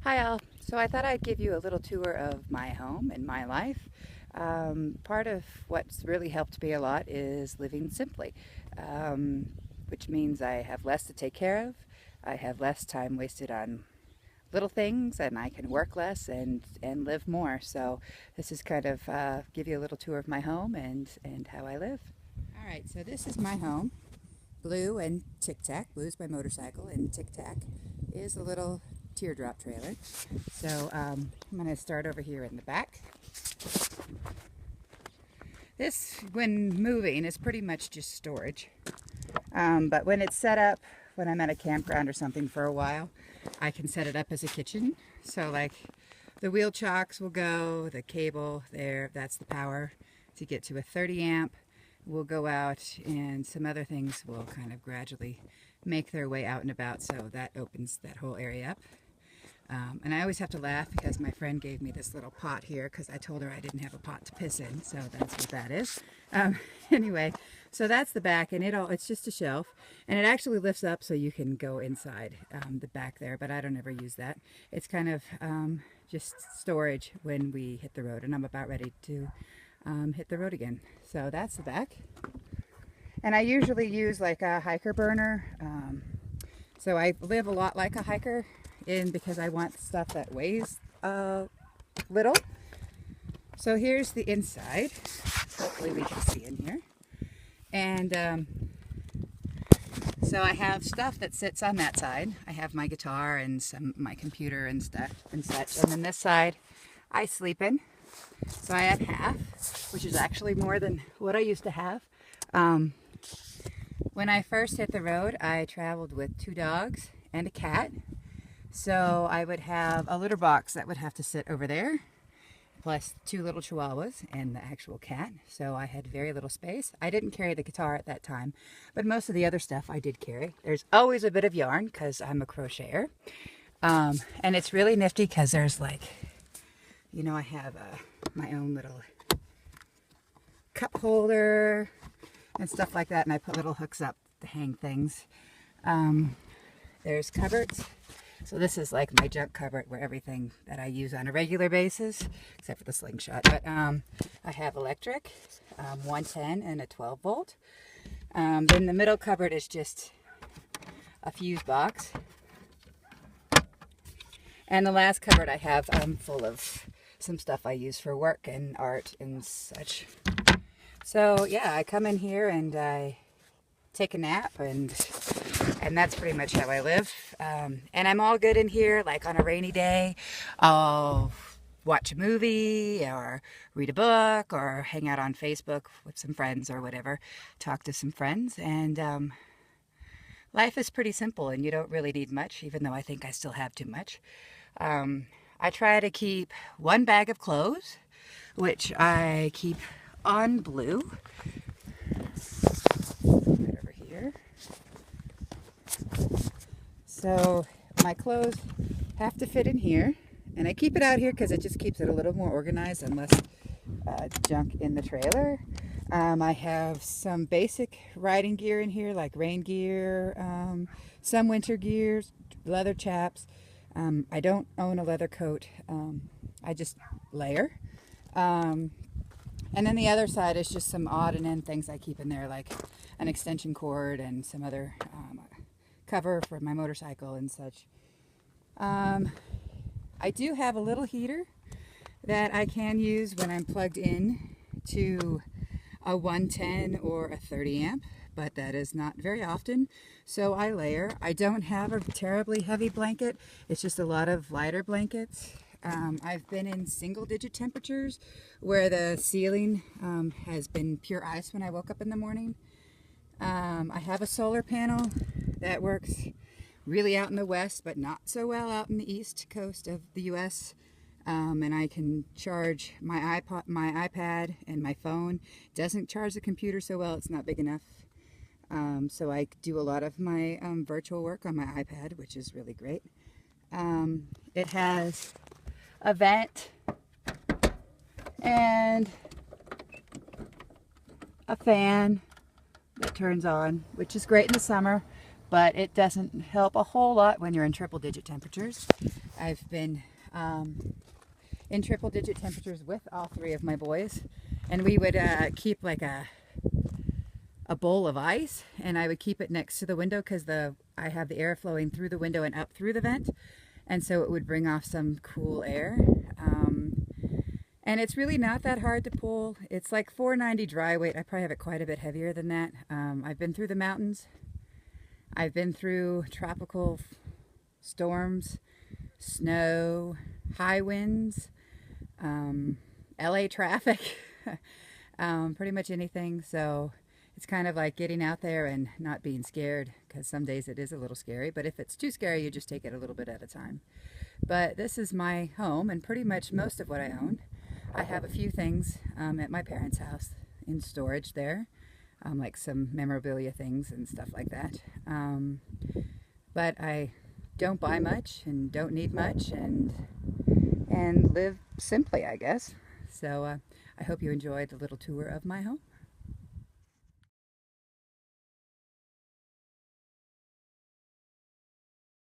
Hi all. So I thought I'd give you a little tour of my home and my life. Part of what's really helped me a lot is living simply, which means I have less to take care of. I have less time wasted on little things, and I can work less and live more. So this is kind of give you a little tour of my home and how I live. All right, so this is my home. Blue and Tic Tac. Blue's my motorcycle, and Tic Tac is a little teardrop trailer. So I'm going to start over here in the back. This, when moving, is pretty much just storage. But when it's set up, when I'm at a campground or something for a while, I can set it up as a kitchen. So like the wheel chocks will go, the cable there, that's the power to get to a 30 amp. Will go out, and some other things will kind of gradually make their way out and about, so that opens that whole area up. And I always have to laugh because my friend gave me this little pot here because I told her I didn't have a pot to piss in, so that's what that is. Anyway, so that's the back, and it's just a shelf, and it actually lifts up so you can go inside the back there, but I don't ever use that. It's kind of just storage when we hit the road, and I'm about ready to hit the road again. So that's the back. And I usually use like a hiker burner. So I live a lot like a hiker because I want stuff that weighs little. So here's the inside. Hopefully we can see in here. And so I have stuff that sits on that side. I have my guitar and my computer and stuff and such. And then this side I sleep in. So I have half, which is actually more than what I used to have. When I first hit the road, I traveled with 2 dogs and a cat. So I would have a litter box that would have to sit over there, plus 2 little chihuahuas and the actual cat. So I had very little space. I didn't carry the guitar at that time, but most of the other stuff I did carry. There's always a bit of yarn because I'm a crocheter. And it's really nifty because there's like, you know, I have my own little cup holder and stuff like that, and I put little hooks up to hang things. There's cupboards. So this is like my junk cupboard where everything that I use on a regular basis, except for the slingshot. But I have electric, 110 and a 12 volt. Then the middle cupboard is just a fuse box. And the last cupboard I have full of some stuff I use for work and art and such. So yeah, I come in here and I take a nap, and that's pretty much how I live. And I'm all good in here. Like on a rainy day, I'll watch a movie or read a book or hang out on Facebook with some friends or whatever, talk to some friends. And life is pretty simple, and you don't really need much, even though I think I still have too much. I try to keep 1 bag of clothes, which I keep on Blue. Right over here. So my clothes have to fit in here, and I keep it out here because it just keeps it a little more organized and less junk in the trailer. I have some basic riding gear in here, like rain gear, some winter gears, leather chaps. I don't own a leather coat. I just layer. And then the other side is just some odd and end things I keep in there, like an extension cord and some other cover for my motorcycle and such. I do have a little heater that I can use when I'm plugged in to a 110 or a 30 amp, but that is not very often, so I layer. I don't have a terribly heavy blanket. It's just a lot of lighter blankets. I've been in single-digit temperatures where the ceiling has been pure ice when I woke up in the morning. I have a solar panel that works really out in the west, but not so well out in the east coast of the U.S. And I can charge my iPad and my phone. It doesn't charge the computer so well. It's not big enough. So I do a lot of my virtual work on my iPad, which is really great. It has a vent and a fan that turns on, which is great in the summer, but it doesn't help a whole lot when you're in triple digit temperatures. I've been in triple digit temperatures with all three of my boys, and we would keep like a bowl of ice, and I would keep it next to the window because I have the air flowing through the window and up through the vent, and so it would bring off some cool air. And it's really not that hard to pull. It's like 490 dry weight. I probably have it quite a bit heavier than that. I've been through the mountains. I've been through tropical storms, snow, high winds, LA traffic, pretty much anything. So it's kind of like getting out there and not being scared, because some days it is a little scary, but if it's too scary, you just take it a little bit at a time. But this is my home and pretty much most of what I own. I have a few things at my parents' house in storage there, like some memorabilia things and stuff like that. But I don't buy much and don't need much, and live simply, I guess. So I hope you enjoyed the little tour of my home.